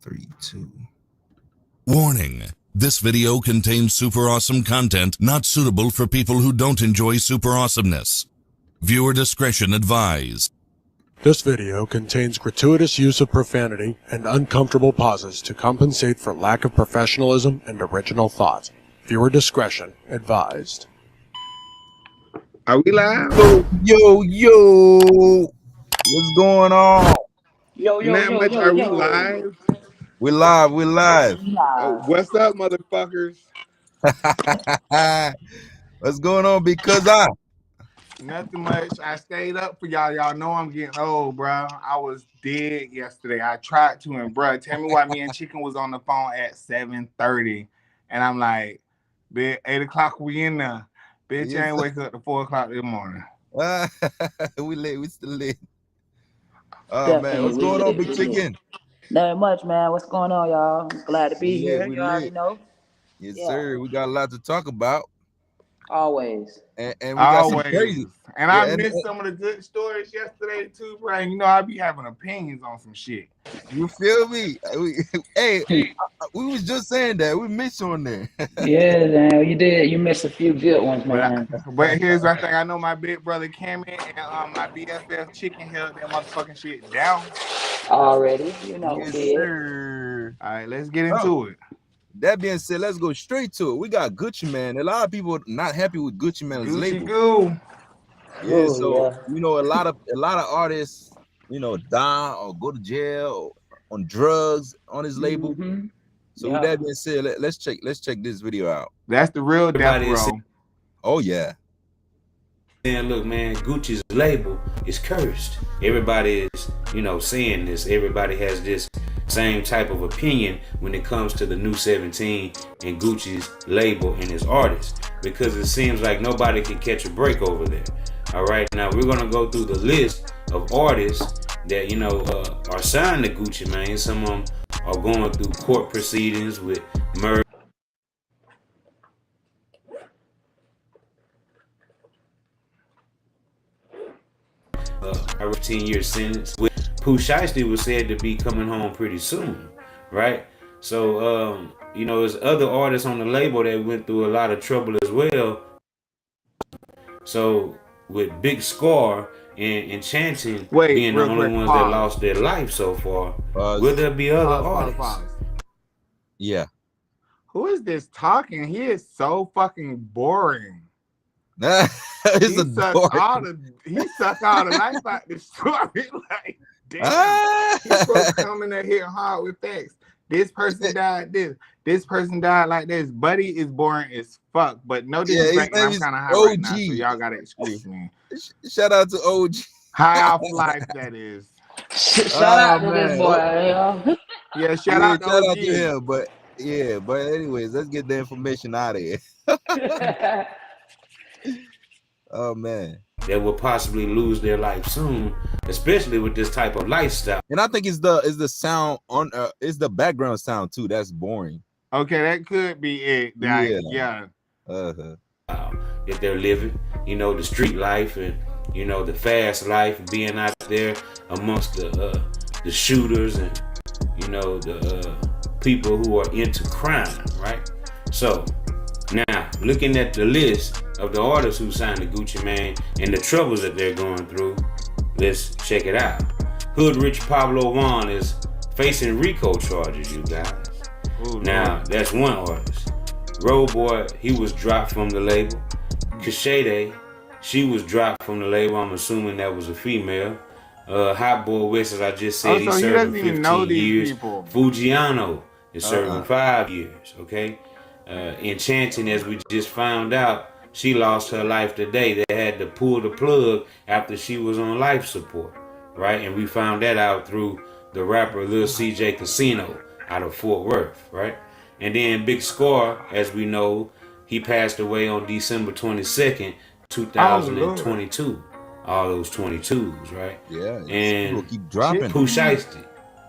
3, 2. Warning. This video contains super awesome content not suitable for people who don't enjoy super awesomeness. Viewer discretion advised. This video contains gratuitous use of profanity and uncomfortable pauses to compensate for lack of professionalism and original thought. Viewer discretion advised. Are we live? Yo. What's going on? Yo. Are we live? We live. Oh, what's up, motherfuckers? What's going on? Nothing much. I stayed up for y'all. Y'all know I'm getting old, bro. I was dead yesterday. I tried to, and bro, tell me why me and Chicken was on the phone at 7:30, and I'm like, bitch, 8 o'clock we in there. Bitch, I ain't wake up to 4 o'clock in the morning. We late. We still late. Oh man, what's going on, Big Chicken? Not much, man. What's going on, y'all? I'm glad to be here. We You already know. Yes, sir. We got a lot to talk about. Always. And we got some crazy. And I missed some of the good stories yesterday too, bro. You know, I be having opinions on some shit. You feel me? We was just saying that. We missed you on there. Yeah, man. You did. You missed a few good ones, man. But here's one thing. I know my big brother Cammy and my BFF Chicken held that motherfucking shit down. Already. You know, Yes, did. sir. All right, let's get into it. That being said, let's go straight to it. We got Gucci Man. A lot of people not happy with Gucci Man's label. Goo. Yeah, so you know, a lot of artists, you know, die or go to jail or on drugs on his label. So with that being said, let's check this video out. That's the real death row. Oh yeah. And look, man, Gucci's label is cursed. Everybody is, you know, saying this. Everybody has this same type of opinion when it comes to the new 17 and Gucci's label and his artists, because it seems like nobody can catch a break over there. All right, now we're gonna go through the list of artists that, you know, are signed to Gucci, man. Some of them are going through court proceedings with murder. A 15-year sentence. Pooh Shiesty was said to be coming home pretty soon, right? So, you know, there's other artists on the label that went through a lot of trouble as well. So, with Big Scar and Enchanting being the only ones that lost their life so far, will there be other artists? Yeah. Who is this talking? He is so fucking boring. He sucked all the life out this story. Like, damn, he's coming in here hard with facts. This person died this person died like this. Buddy is boring as fuck, but no disrespect, I'm kind of high right now, so y'all gotta excuse me. Shout out to OG. High off life, that is. Shout out to this boy. Yeah, shout out to him, but anyways, let's get the information out of here. Oh man, that will possibly lose their life soon, especially with this type of lifestyle. And I think it's the sound on it's the background sound too that's boring. Okay, that could be it. Yeah. That they're living, you know, the street life and, you know, the fast life, being out there amongst the shooters and, you know, the people who are into crime, right? So now, looking at the list of the artists who signed to Gucci Mane and the troubles that they're going through, let's check it out. Hood Rich Pablo Juan is facing RICO charges, you guys. Ooh, now, that's one artist. Road Boy, he was dropped from the label. Kashade, she was dropped from the label. I'm assuming that was a female. Hot Boy West, as I just said, he's serving 15 years. Fujiano is serving 5 years, okay? Enchanting, as we just found out, she lost her life today. They had to pull the plug after she was on life support, right? And we found that out through the rapper Lil CJ Casino out of Fort Worth, right? And then Big Scar, as we know, he passed away on December 22nd, 2022. All those 22s, right? Yeah. And people keep dropping. Pooh Shiesty,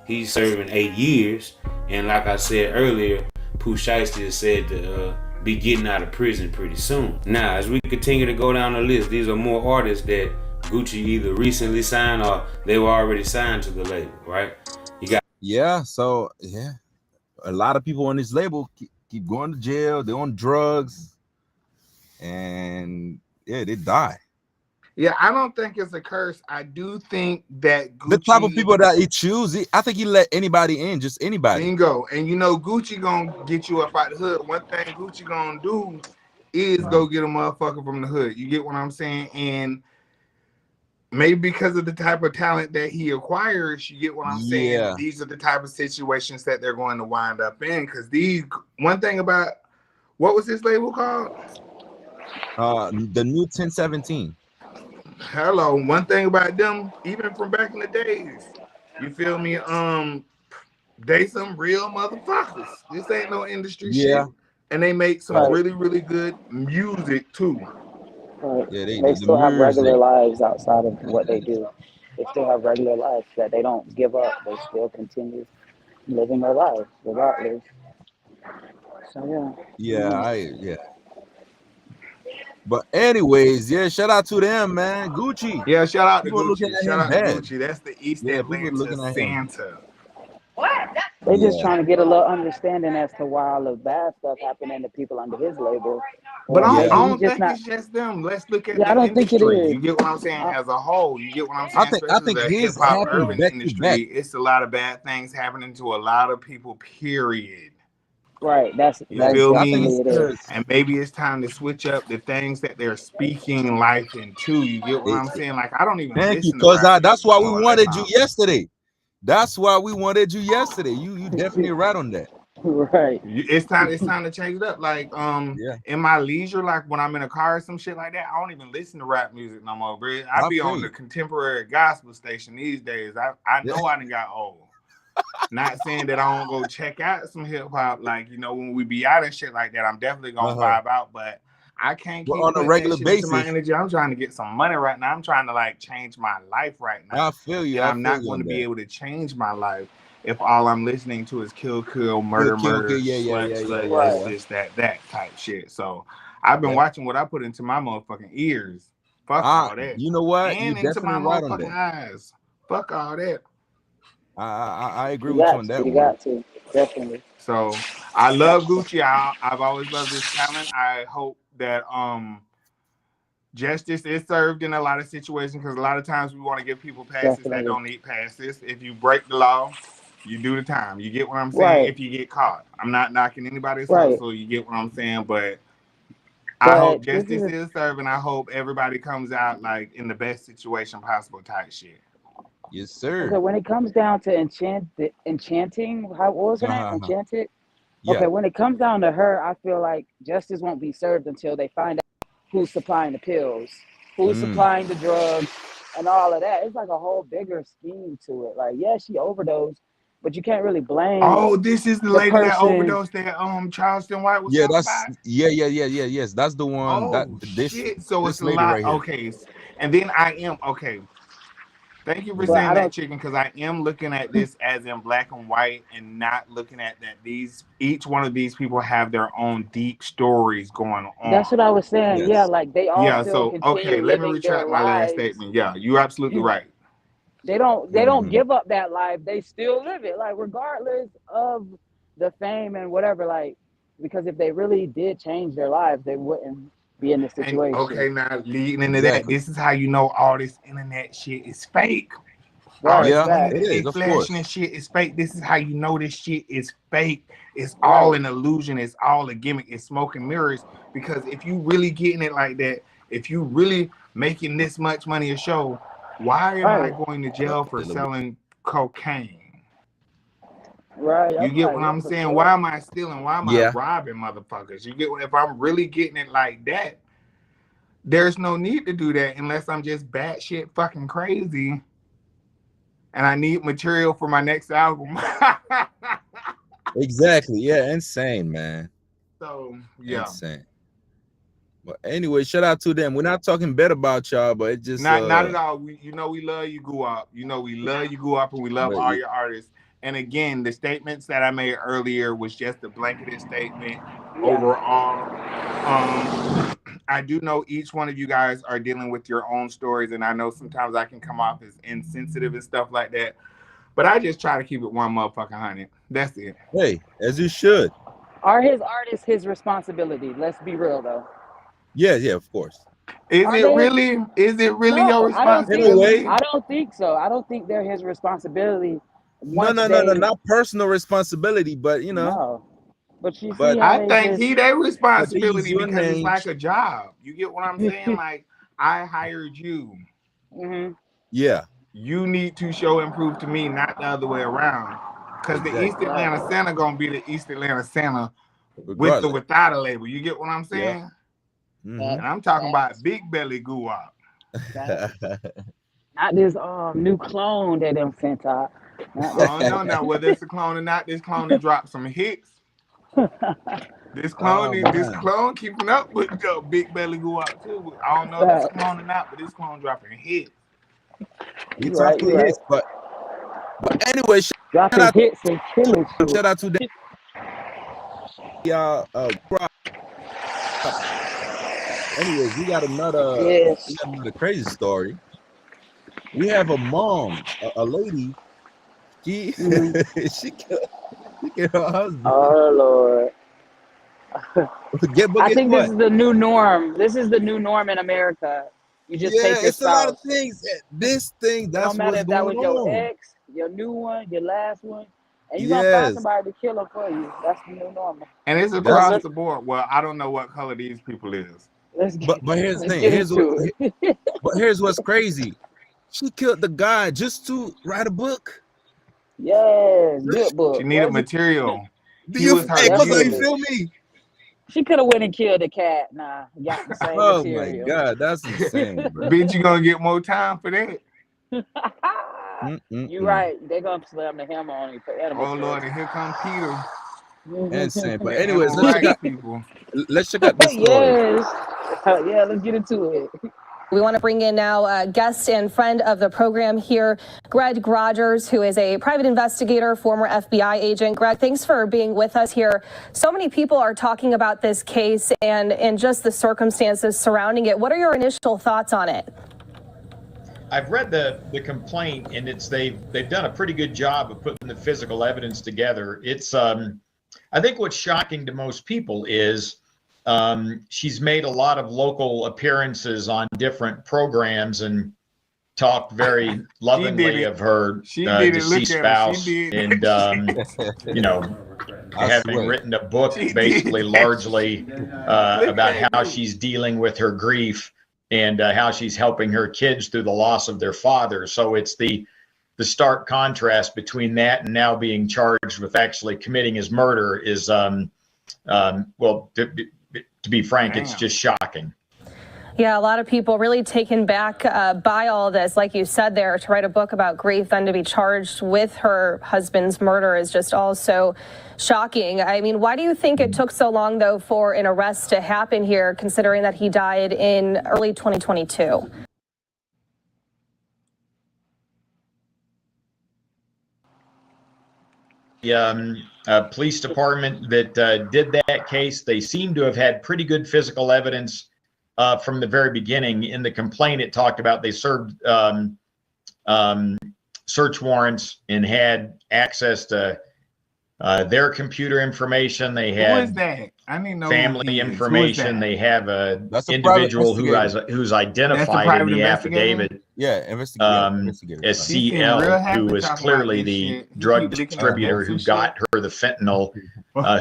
he's serving 8 years. And like I said earlier, Pooh Shiesty is said to be getting out of prison pretty soon. Now, as we continue to go down the list, these are more artists that Gucci either recently signed or they were already signed to the label, right? You got Yeah, so yeah, a lot of people on this label keep going to jail. They're on drugs, and yeah, they die. Yeah, I don't think it's a curse. I do think that The type of Gucci people that he choose, I think he let anybody in, just anybody. bingo, and you know Gucci gonna get you up out the hood. One thing Gucci gonna do is Uh, go get a motherfucker from the hood. You get what I'm saying? And maybe because of the type of talent that he acquires, you get what I'm saying. yeah, These are the type of situations that they're going to wind up in. Because these, one thing about what was this label called? the new 1017. Hello. One thing about them, even from back in the days, you feel me? They some real motherfuckers. This ain't no industry Yeah, shit, and they make some right. Right. really, really good music too. Right. Yeah, They the still have regular music. lives outside of what they do. They still have regular lives that they don't give up. They still continue living their lives regardless. So yeah. Yeah, yeah. But anyways, yeah, shout out to them, man. Gucci. Yeah, shout out to People looking Gucci. at Shout him out to bad. Gucci. That's the East Yeah, people Atlanta looking at him. Santa. They just Yeah. trying to get a little understanding as to why all the bad stuff happening to people under his label, But or Yeah. maybe I he don't just think not. it's just them. Let's look at Yeah, I the don't think it industry. is. You get what I'm saying? I, As a whole, you get what I'm I saying? think I Especially think the hip his hop happened urban back to back. industry. It's a lot of bad things happening to a lot of people, period. right. That's You that feel Yeah, I think me? definitely it's it is. because And maybe it's time to switch up the things that they're speaking life into. You get what I'm saying? Like, I don't even thank you, listen to cause rap that's music why no we more. That's wanted you all. yesterday. That's why we wanted you yesterday. You definitely right on that. Right. It's time. It's time to change it up. Like Yeah, in my leisure, like when I'm in a car or some shit like that, I don't even listen to rap music no more, bro. I I be feel on the you. contemporary gospel station these days. I Yeah. know I done got old. Not saying that I won't go check out some hip hop, like when we be out and shit like that. I'm definitely gonna Uh-huh. vibe out, but I can't But keep on a putting that regular shit into my basis, energy. I'm trying to get some money right now. I'm trying to like change my life right I now, feel you. and I I'm feel not you going on to be that. able to change my life if all I'm listening to is kill, kill, Okay, murder, okay, okay. murder, Yeah, yeah, slut, yeah, yeah, slut, yeah, this, Right. yeah. this, that type shit. So I've been Yeah. watching what I put into my motherfucking ears. Fuck all that, You know what? You and into my definitely right on motherfucking that. eyes. Fuck all that. I agree You with you got on to. that You one. got to. Definitely. So I love Gucci. I've always loved his talent. I hope that justice is served in a lot of situations because a lot of times we want to give people passes that Definitely. don't need passes. If you break the law, you do the time. You get what I'm saying? Right. If you get caught, I'm not knocking anybody's Right. hustle. You get what I'm saying? But I hope But this is justice is served, and I hope everybody comes out like in the best situation possible type shit. Yes, okay. sir. When it comes down to enchanting, how what was her name? Uh-huh. Enchanted. Yeah. Okay. When it comes down to her, I feel like justice won't be served until they find out who's supplying the pills, who's Mm. supplying the drugs, and all of that. It's like a whole bigger scheme to it. Like, yeah, she overdosed, but you can't really blame Oh, this is the the lady that person. overdosed that Charleston White was Yeah, talking about. yes. That's the one that Oh this shit! So it's this a lady lot. right here. Okay, and then I am okay. Thank you for But Mm. I saying that, don't. chicken, because I am looking at this as in black and white and not looking at that these each one of these people have their own deep stories going That's on. what I was saying. Yeah, Yes. like they all Yeah, still so continue okay, let me living their retract my last lives. statement. Yeah, you're absolutely right. They don't Hmm. give up that life. They still live it. Like regardless of the fame and whatever. Like because if they really did change their lives, they wouldn't be in this And situation. okay, now leading into that, Exactly. this is how you know all this internet shit is fake. All Right. this Yeah, money it that Facts. they is, of flashing and course. shit is fake. This is how you know this shit is fake. It's all Right. an illusion. It's all a gimmick. It's smoke and mirrors. Because if you really getting it like that, if you really making this much money a show, why am I Right. going to Yep, jail a for little bit. selling cocaine? Right. You I'm get like, what yeah, I'm for saying? Why sure. am I stealing? Why am I Yeah, robbing motherfuckers? You get if I'm really getting it like that, there's no need to do that unless I'm just batshit fucking crazy and I need material for my next album. exactly. Yeah, insane, man. So yeah, Insane. But anyway, shout out to them. We're not talking bad about y'all, but it just not at all. We love you, Go Up. We love you, Go Up, and we love but all your artists. And again, the statements that I made earlier was just a blanketed statement Yeah. overall. I do know each one of you guys are dealing with your own stories, and I know sometimes I can come off as insensitive and stuff like that. But I just try to keep it one motherfucking 100. That's it. Hey, as you should. Are his artists his responsibility? Let's be real though. Yeah, of course. Is it really your responsibility? I don't think so. I don't think they're his responsibility. No, not personal responsibility, but you know. No. But you see, But I think their responsibility because it's like a job. You get what I'm saying? Like, I hired you. Mm-hmm. Yeah. You need to show and prove to me, not the other way around. Because the East Atlanta Center gonna be the East Atlanta Center with or without a label. You get what I'm saying? Yeah. Mm-hmm. And I'm talking about big belly guap. Not this new clone that them sent out. No. Whether it's a clone or not, this clone has dropped some hits. This clone keeping up with the big belly guap too. I don't know if it's a clone or not, but this clone dropping hits. You talking hits, but anyway, dropping hits and killing shit. Shout out to them. Anyways, we got another crazy story. We have a mom, a lady. She she killed her husband. Oh Lord. I think this is the new norm. This is the new norm in America. You just take your spouse. It's a lot of things. This thing, that's no matter what's if that was going on. your ex, your new one, your last one, and you're gonna find somebody to kill them for you. That's the new normal. And it's across the board. Well, I don't know what color these people is. But here's the thing. Here's what's crazy. She killed the guy just to write a book. Yes, good book. She needed material. Do you feel me? She could have went and killed the cat. Nah, got the same material. My God, that's insane, bro. Bitch, you gonna get more time for that. You're right. They're gonna slam the hammer on you for animal. Oh Lord, and here comes Peter. Insane. But anyways, let's check out this story. Yeah, let's get into it. We want to bring in now a guest and friend of the program here, Greg Rogers, who is a private investigator, former FBI agent. Greg, thanks for being with us here. So many people are talking about this case and just the circumstances surrounding it. What are your initial thoughts on it? I've read the complaint, and they've done a pretty good job of putting the physical evidence together. It's I think what's shocking to most people is she's made a lot of local appearances on different programs and talked very lovingly of her deceased spouse, and you know, having written a book basically largely about how she's dealing with her grief and how she's helping her kids through the loss of their father. So it's the stark contrast between that and now being charged with actually committing his murder is well, to be frank, it's just shocking. Yeah, a lot of people really taken back by all this. Like you said there, to write a book about grief, then to be charged with her husband's murder is just also shocking. I mean, why do you think it took so long, though, for an arrest to happen here, considering that he died in early 2022? The police department that did that case, they seem to have had pretty good physical evidence from the very beginning. In the complaint, it talked about they served search warrants and had access to their computer information. They had family information. They have a individual who's identified in the affidavit. Yeah, investigator. As CL, who was clearly the drug distributor who got her the fentanyl,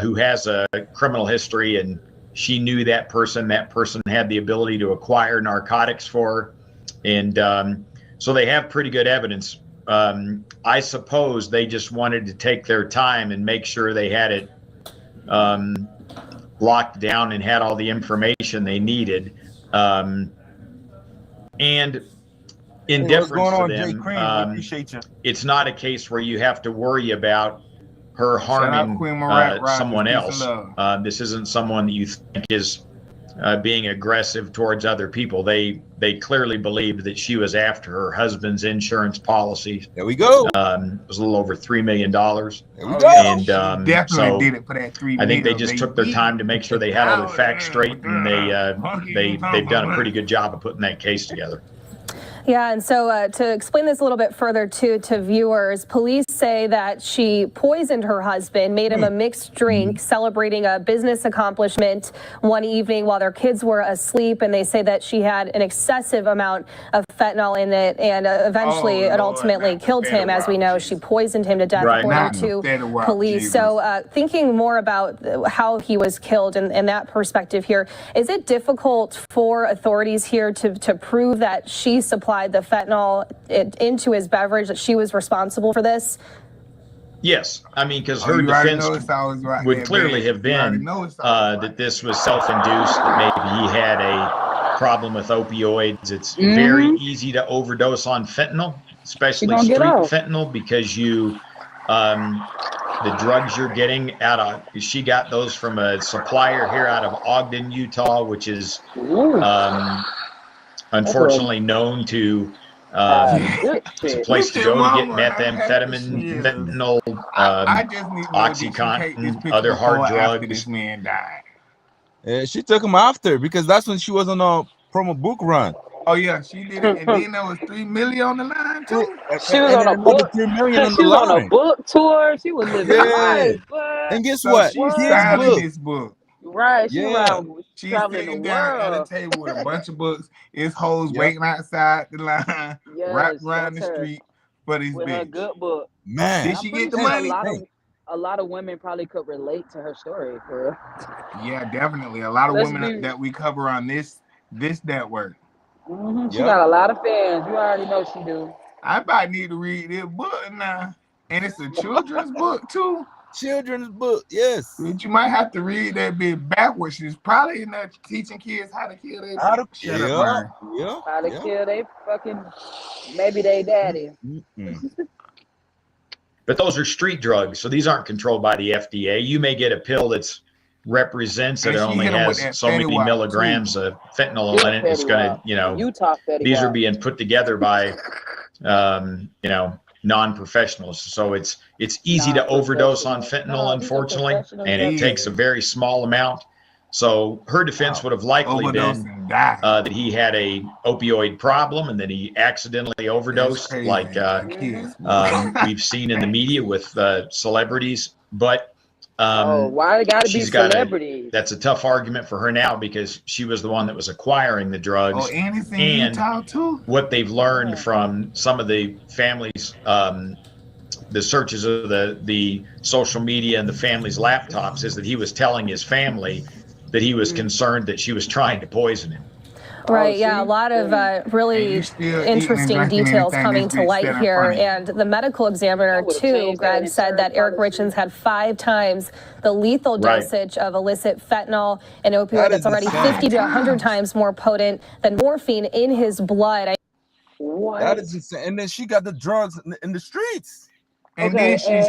who has a criminal history, and she knew that person. That person had the ability to acquire narcotics for her, and so they have pretty good evidence. I suppose they just wanted to take their time and make sure they had it locked down and had all the information they needed. And in deference to them, it's not a case where you have to worry about her harming someone else. This isn't someone that you think is being aggressive towards other people. They clearly believed that she was after her husband's insurance policy. There we go. It was a little over $3 million. There we go. And so did it for that $3 million. I think they just took their time to make sure they had all the facts straight, and they've done a pretty good job of putting that case together. Yeah, and so to explain this a little bit further to viewers, police say that she poisoned her husband, made him a mixed drink, celebrating a business accomplishment one evening while their kids were asleep, and they say that she had an excessive amount of fentanyl in it, and eventually it ultimately killed him. As we know, she poisoned him to death, according to police. So thinking more about how he was killed and that perspective here, is it difficult for authorities here to prove that she supplied the fentanyl into his beverage, that she was responsible for this? Yes, I mean, because her defense would clearly have been that this was self-induced, that maybe he had a problem with opioids. It's very easy to overdose on fentanyl, especially street fentanyl, because the drugs you're getting out of, she got those from a supplier here out of Ogden, Utah, which is unfortunately known to it's a place to go to get methamphetamine, fentanyl, Oxycontin, other hard drugs. This man died. She took him after, because that's when she was on a promo book run. Oh yeah, she did it, and then there was $3 million on the line too. She was on a book. $3 million on She the was on line. a book tour. She was living life. And guess So what? she's signing this book. Right, she's She's traveling sitting the down at a world. table with a bunch of books. It's hoes waiting outside the line, wrapped around the street for this with bitch. her good book. Man, did she get the money? A lot of women probably could relate to her story. For real. Yeah, definitely. A lot of women that we cover on this network. She got a lot of fans. You already know she do. I might need to read this book now, and it's a children's book too. Children's book, yes. But you might have to read that bit backwards. She's probably in there teaching kids how to kill their how to kill they fucking maybe they daddy. But those are street drugs, so these aren't controlled by the FDA. You may get a pill that's represents that it only has so many milligrams of fentanyl in it. It's gonna, Utah these are being put together by non-professionals, so it's easy to overdose on fentanyl, unfortunately, and it takes a very small amount. So her defense would have likely been that he had a opioid problem and that he accidentally overdosed, like we've seen in the media with celebrities. But why it gotta be celebrities? That's a tough argument for her now, because she was the one that was acquiring the drugs. And Utah too. What they've learned from some of the families, the searches of the social media and the family's laptops, is that he was telling his family that he was concerned that she was trying to poison him. Right, yeah, a lot of really interesting details coming to light here. And the medical examiner, too, Greg, said that Eric Richins had 5 times the lethal dosage of illicit fentanyl, an opioid that's already 50 to 100 times more potent than morphine in his blood. That is insane. And then she got the drugs in the streets. And then she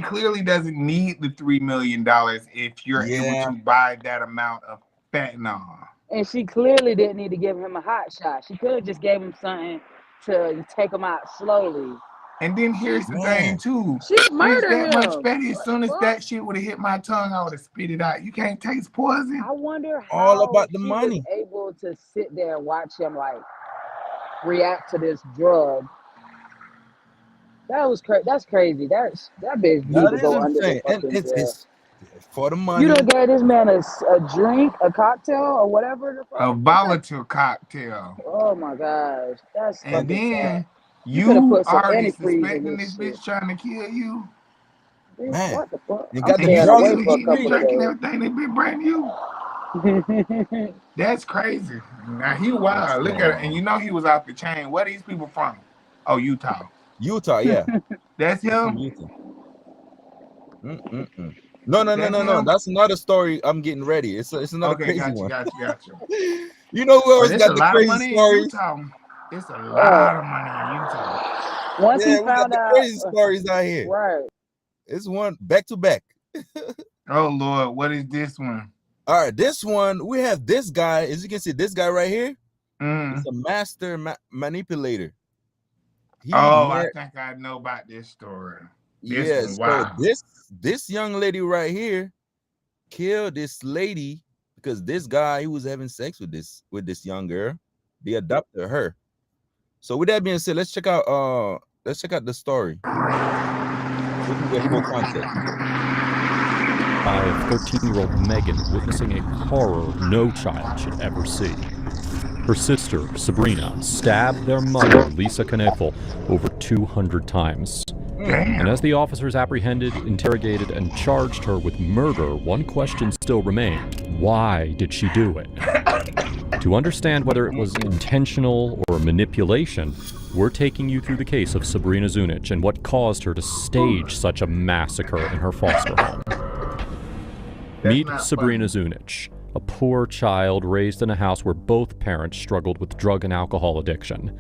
clearly doesn't need the $3 million if you're able to buy that amount of fentanyl. And she clearly didn't need to give him a hot shot. She could have just gave him something to take him out slowly. And then here's the thing too. She murdered him. That much fatty. As soon as that shit would have hit my tongue, I would have spit it out. You can't taste poison. I wonder how all about the money. Was able to sit there and watch him react to this drug. That was crazy. That's crazy. That bitch needs to go under the fucking jail. It's for the money. You done gave this man a drink, a cocktail, or whatever. A volatile cocktail. Oh my gosh, that's. And then sad. you already suspecting this bitch trying to kill you. Man, what the fuck? You got the drugs drinking everything they been bringing you. That's crazy. Now he wild. Look at it, and you know he was off the chain. Where these people from? Oh, Utah. Utah, yeah. That's him. Utah. No. That's another story. I'm getting ready. It's another crazy one. Gotcha. You know who else got the crazy stories? It's a lot of money in Utah. Once he found out crazy stories out here. Right. It's one back to back. Oh Lord, what is this one? All right, this one we have this guy. As you can see, this guy right here. He's a master manipulator. I think I know about this story. So this young lady right here killed this lady because this guy, he was having sex with this young girl. They adopted her. So with that being said, let's check out the story. We can get more context. Of 13-year-old Megan witnessing a horror no child should ever see. Her sister, Sabrina, stabbed their mother, Lisa Knefel, over 200 times. And as the officers apprehended, interrogated, and charged her with murder, one question still remained. Why did she do it? To understand whether it was intentional or manipulation, we're taking you through the case of Sabrina Zunic and what caused her to stage such a massacre in her foster home. Meet Sabrina Zunic, a poor child raised in a house where both parents struggled with drug and alcohol addiction.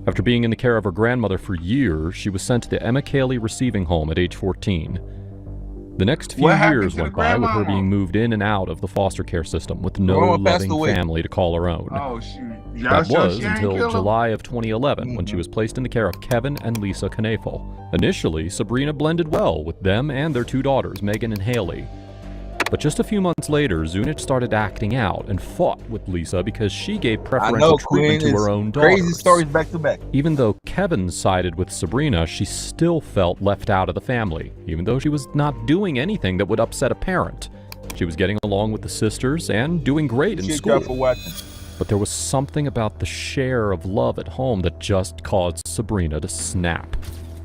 After being in the care of her grandmother for years, she was sent to the Emma Cayley Receiving Home at age 14. The next few years went by with her being moved in and out of the foster care system with no loving family to call her own. Oh, shoot. That was until July of 2011 when she was placed in the care of Kevin and Lisa Knefel. Initially, Sabrina blended well with them and their two daughters, Megan and Haley. But just a few months later, Zunic started acting out and fought with Lisa because she gave preferential treatment to her own daughters. Crazy stories back to back. Even though Kevin sided with Sabrina, she still felt left out of the family, even though she was not doing anything that would upset a parent. She was getting along with the sisters and doing great in school. But there was something about the share of love at home that just caused Sabrina to snap.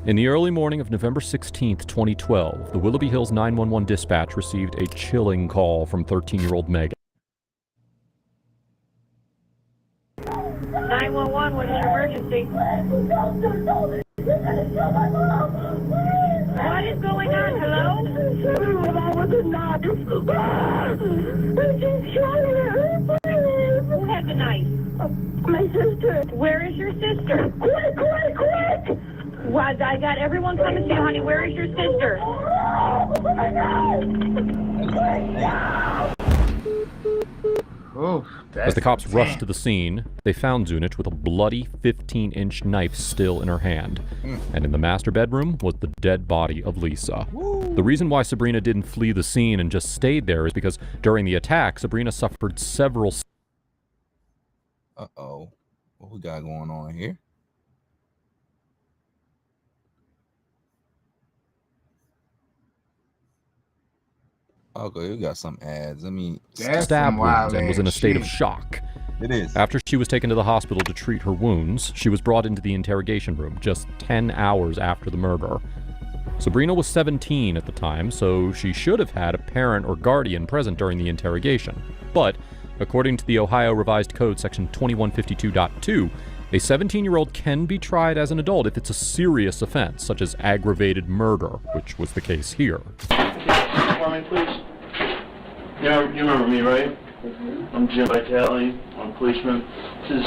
In the early morning of November 16, 2012, the Willoughby Hills 911 dispatch received a chilling call from 13-year-old Megan. 911, what is your emergency? What is going on? Hello? Who has a knife? My sister. Where is your sister? Quick! What? I got everyone coming to you, honey. Where is your sister? As the cops rushed to the scene, they found Zunic with a bloody 15-inch knife still in her hand. And in the master bedroom was the dead body of Lisa. The reason why Sabrina didn't flee the scene and just stayed there is because during the attack, Sabrina suffered several... Uh-oh. What we got going on here? Okay, we got some ads. Stab wounds and was in a state of shock. It is. After she was taken to the hospital to treat her wounds, she was brought into the interrogation room just 10 hours after the murder. Sabrina was 17 at the time, so she should have had a parent or guardian present during the interrogation. But, according to the Ohio Revised Code section 2152.2, a 17-year-old can be tried as an adult if it's a serious offense, such as aggravated murder, which was the case here. Please. You remember me, right? I'm Jim Vitale. I'm a policeman. This is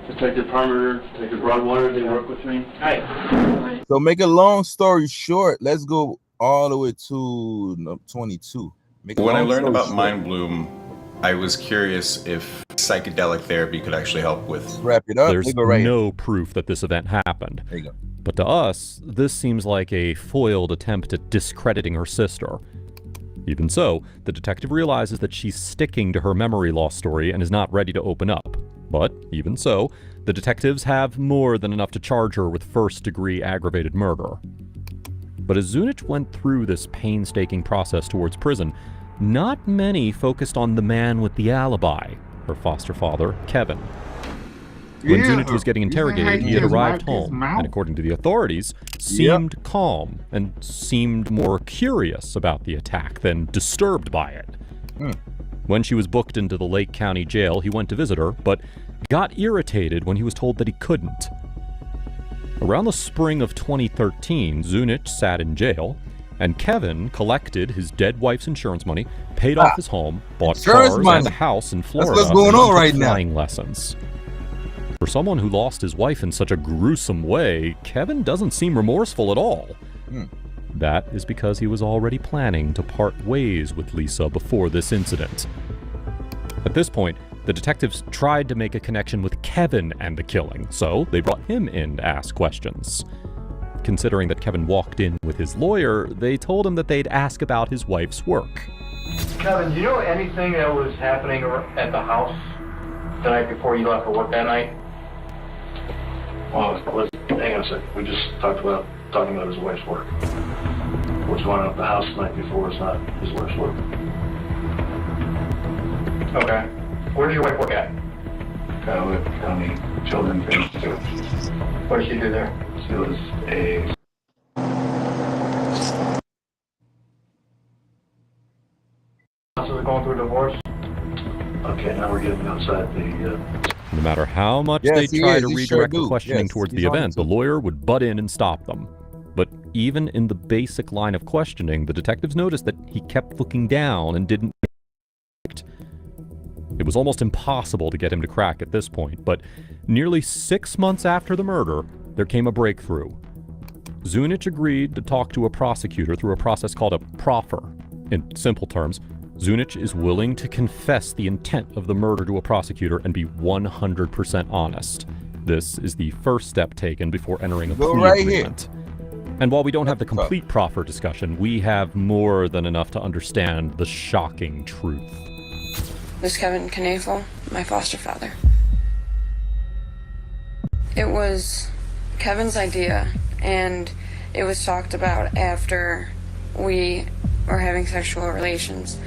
Detective Parmer, Detective Broadwater. They work with me. Hi. So make a long story short, let's go all the way to 22. When I learned about Mind Bloom, I was curious if psychedelic therapy could actually help with... Wrap it up. There's no proof that this event happened. There you go. But to us, this seems like a foiled attempt at discrediting her sister. Even so, the detective realizes that she's sticking to her memory loss story and is not ready to open up. But, even so, the detectives have more than enough to charge her with first-degree aggravated murder. But as Zunic went through this painstaking process towards prison, not many focused on the man with the alibi, her foster father, Kevin. When Zunic was getting interrogated, he had arrived home, and according to the authorities, seemed calm and seemed more curious about the attack than disturbed by it. When she was booked into the Lake County Jail, he went to visit her, but got irritated when he was told that he couldn't. Around the spring of 2013, Zunic sat in jail, and Kevin collected his dead wife's insurance money, paid off his home, bought cars and a house in Florida, That's what's going on right now. Flying lessons. For someone who lost his wife in such a gruesome way, Kevin doesn't seem remorseful at all. That is because he was already planning to part ways with Lisa before this incident. At this point, the detectives tried to make a connection with Kevin and the killing, so they brought him in to ask questions. Considering that Kevin walked in with his lawyer, they told him that they'd ask about his wife's work. Kevin, do you know anything that was happening at the house the night before you left for work that night? Well, hang on a second. We just talking about his wife's work. What's going on at the house the night before is not his wife's work. Okay. Where does your wife work at? County Children's Institute. What did she do there? She was a... Going through a divorce? Okay, now we're getting outside the... No matter how much they try to redirect the questioning towards the event, the lawyer would butt in and stop them. But even in the basic line of questioning, the detectives noticed that he kept looking down and didn't react. It was almost impossible to get him to crack at this point, but nearly 6 months after the murder, there came a breakthrough. Zunich agreed to talk to a prosecutor through a process called a proffer. In simple terms, Zunich is willing to confess the intent of the murder to a prosecutor and be 100% honest. This is the first step taken before entering a plea agreement. And while we don't have the complete proffer discussion, we have more than enough to understand the shocking truth. This is Kevin Knafel, my foster father. It was Kevin's idea, and it was talked about after we were having sexual relations,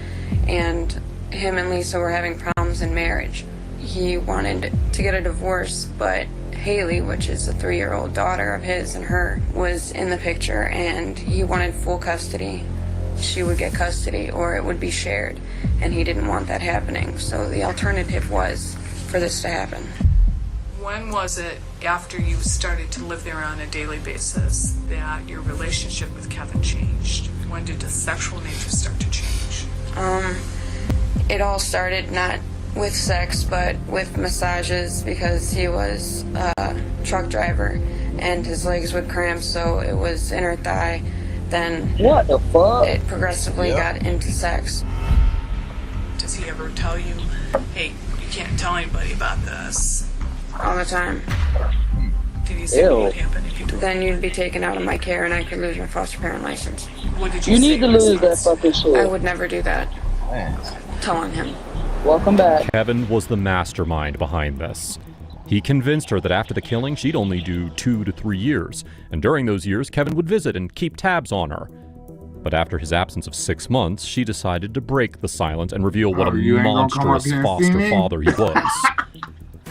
and him and Lisa were having problems in marriage. He wanted to get a divorce, but Haley, which is a 3-year-old daughter of his and her, was in the picture, and he wanted full custody. She would get custody or it would be shared, and he didn't want that happening. So the alternative was for this to happen. When was it, after you started to live there on a daily basis, that your relationship with Kevin changed? When did the sexual nature start to change? It all started not with sex, but with massages, because he was a truck driver and his legs would cramp, so it was inner thigh. Then what the fuck? It progressively got into sex. Does he ever tell you, hey, you can't tell anybody about this? All the time. Did he say what would happen if you told? Then you'd be taken out of my care and I could lose my foster parent license. What did you You say need to lose that fucking shit. I would never do that. Telling him. Welcome back. Kevin was the mastermind behind this. He convinced her that after the killing, she'd only do 2 to 3 years, and during those years, Kevin would visit and keep tabs on her. But after his absence of 6 months, she decided to break the silence and reveal what a monstrous foster father he was.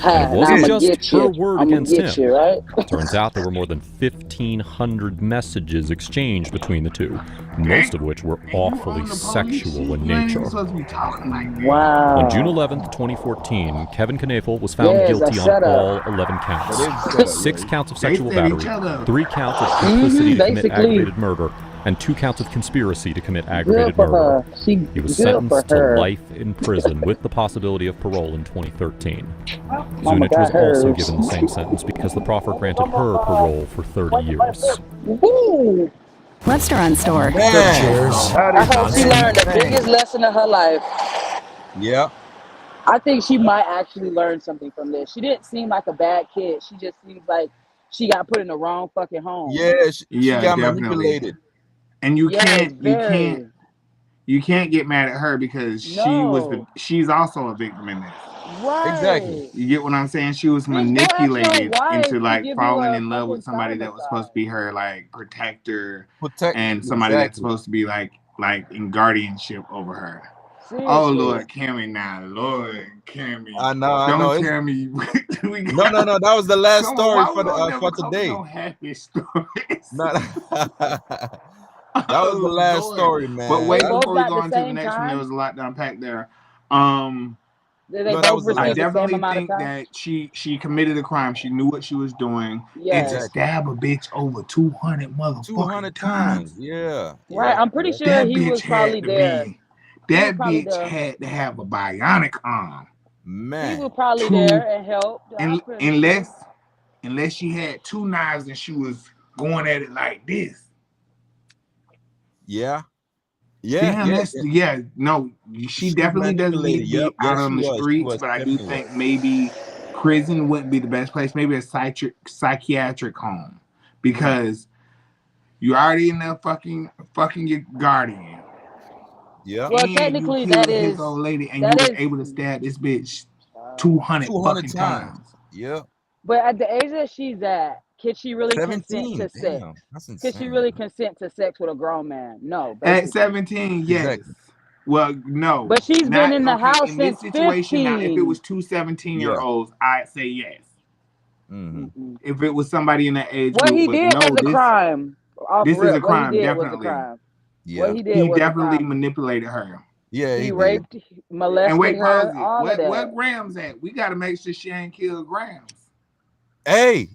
And it wasn't just her word against him. Right? Turns out there were more than 1,500 messages exchanged between the two, most of which were awfully sexual in nature. Wow. On June 11th, 2014, Kevin Knafel was found guilty on all 11 counts. 6 counts of sexual battery, 3 counts of complicity to commit aggravated murder, and 2 counts of conspiracy to commit aggravated murder. He was sentenced to life in prison with the possibility of parole in 2013. Zunich was also given the same sentence because the proffer granted her parole for 30 years. Woo. Restaurant store. Cheers. I hope she learned the biggest lesson of her life. Yeah. I think she might actually learn something from this. She didn't seem like a bad kid. She just seems like she got put in the wrong fucking home. Yeah, she got manipulated. And you can't get mad at her because she's also a victim in this. Right. Exactly. You get what I'm saying? She was manipulated into like falling in love with somebody that was supposed to be her like protector and somebody that's supposed to be like in guardianship over her. Seriously. Oh Lord, Cammy now, Lord Cammy. I know. Don't tell me. No. That was the last story for today. No happy stories. That was the last story, man. But wait, before we go on to the next one, there was a lot to unpack there. I definitely think that she committed a crime. She knew what she was doing. And to stab a bitch over 200 times. Yeah. Right. I'm pretty sure he was probably there. That bitch had to have a bionic arm. Man. He was probably there and helped. Unless she had 2 knives and she was going at it like this. Yeah. No, she definitely doesn't need to be out on the streets, but I do think maybe prison wouldn't be the best place. Maybe a psychiatric home, because you're already in there fucking your guardian. Yeah. Well, technically, that is his old lady, and you were able to stab this bitch 200 fucking times. Yeah. But at the age that she's at, can she really consent 17. to sex? Damn, that's Can she insane. really consent to sex with a grown man? No, At basically. 17, yes. Exactly. Well, no. But she's been Not in the okay. house In this since situation, now, if it 15. was two 17-year-olds, I'd say yes. Mm-hmm. If it was somebody in that age What group, he but did no, was a crime. Off this is rip, a what he crime, did was a definitely. crime. Yeah. What he did He was a definitely crime. manipulated her. Yeah, He he did. raped, And molested wait, pause her, it. all of What that. Grams at? We got to make sure she ain't killed Grams. Hey,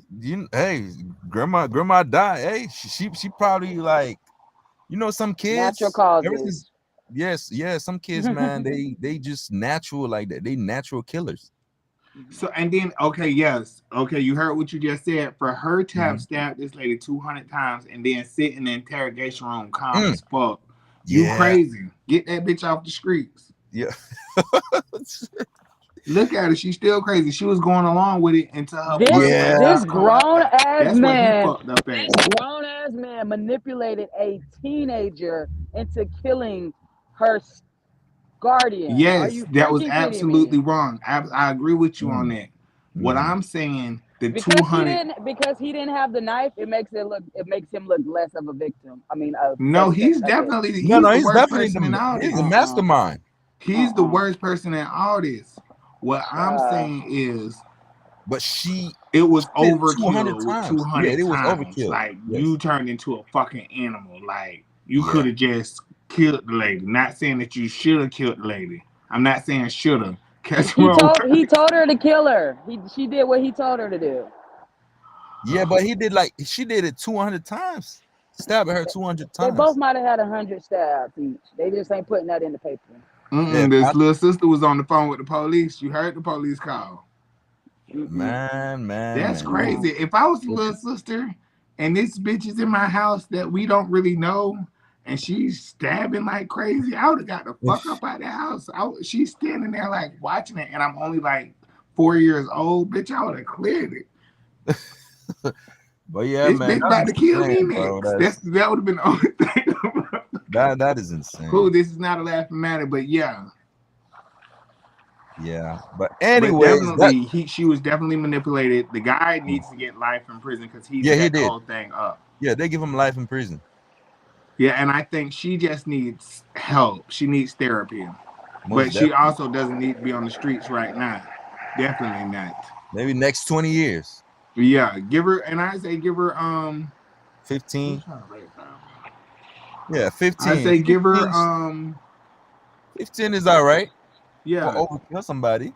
grandma died. Hey, she probably like, some kids. Natural causes. Yes, some kids, man, they just natural like that. They natural killers. So, and then, okay, yes. Okay, you heard what you just said. For her to have stabbed this lady 200 times and then sit in the interrogation room calm as fuck, you crazy. Get that bitch off the streets. Yeah. Look at her. She's still crazy. She was going along with it until her This grown ass That's man, what he fucked up at. this grown ass man manipulated a teenager into killing her guardian. Are Yes, you that was freaking kidding absolutely me? wrong. I agree with you on that. What I'm saying, the Because 200. he didn't have the knife, it makes him look less of a victim. I mean, No, he's definitely he's the worst person in all this. He's a mastermind. He's the worst person in all this. What I'm saying is, but it was did overkill 200 with times. 200 Yeah, it was times. overkill. Like Yes. you turned into a fucking animal. Like you could have just killed the lady. Not saying that you should have killed the lady. I'm not saying should have. He told her to kill her. She did what he told her to do. Yeah, but she did it 200 times. Stabbing her 200 times. They both might have had 100 stabs each. They just ain't putting that in the paper. This little sister was on the phone with the police. You heard the police call. Man. That's crazy. If I was a little sister and this bitch is in my house that we don't really know and she's stabbing like crazy, I would have got the fuck up out of the house. She's standing there like watching it and I'm only like 4 years old. Bitch, I would have cleared it. But yeah, this man, bitch about to kill me bro, next. That would have been the only thing. that is insane. Cool, this is not a laughing matter, but yeah. Yeah, but anyways, she was definitely manipulated. The guy needs to get life in prison because he set the whole thing up. Yeah, they give him life in prison. Yeah, and I think she just needs help. She needs therapy. Most she also doesn't need to be on the streets right now. Definitely not. Maybe next 20 years. Yeah, give her 15. Yeah, 15. I say give her 15 is all right. Yeah. For overkill somebody.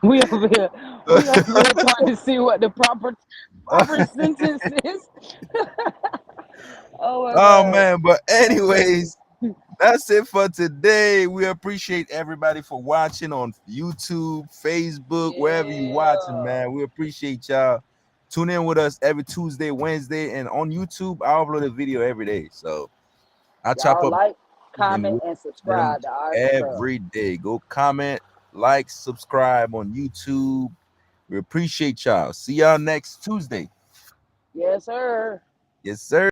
we over here trying to see what the proper sentence is. Oh man, but anyways, that's it for today. We appreciate everybody for watching on YouTube, Facebook, wherever you watching, man. We appreciate y'all. Tune in with us every Tuesday, Wednesday, and on YouTube, I upload a video every day. So I chop up, like, comment, and subscribe to our every day. Go comment, like, subscribe on YouTube. We appreciate y'all. See y'all next Tuesday. Yes, sir. Yes, sir.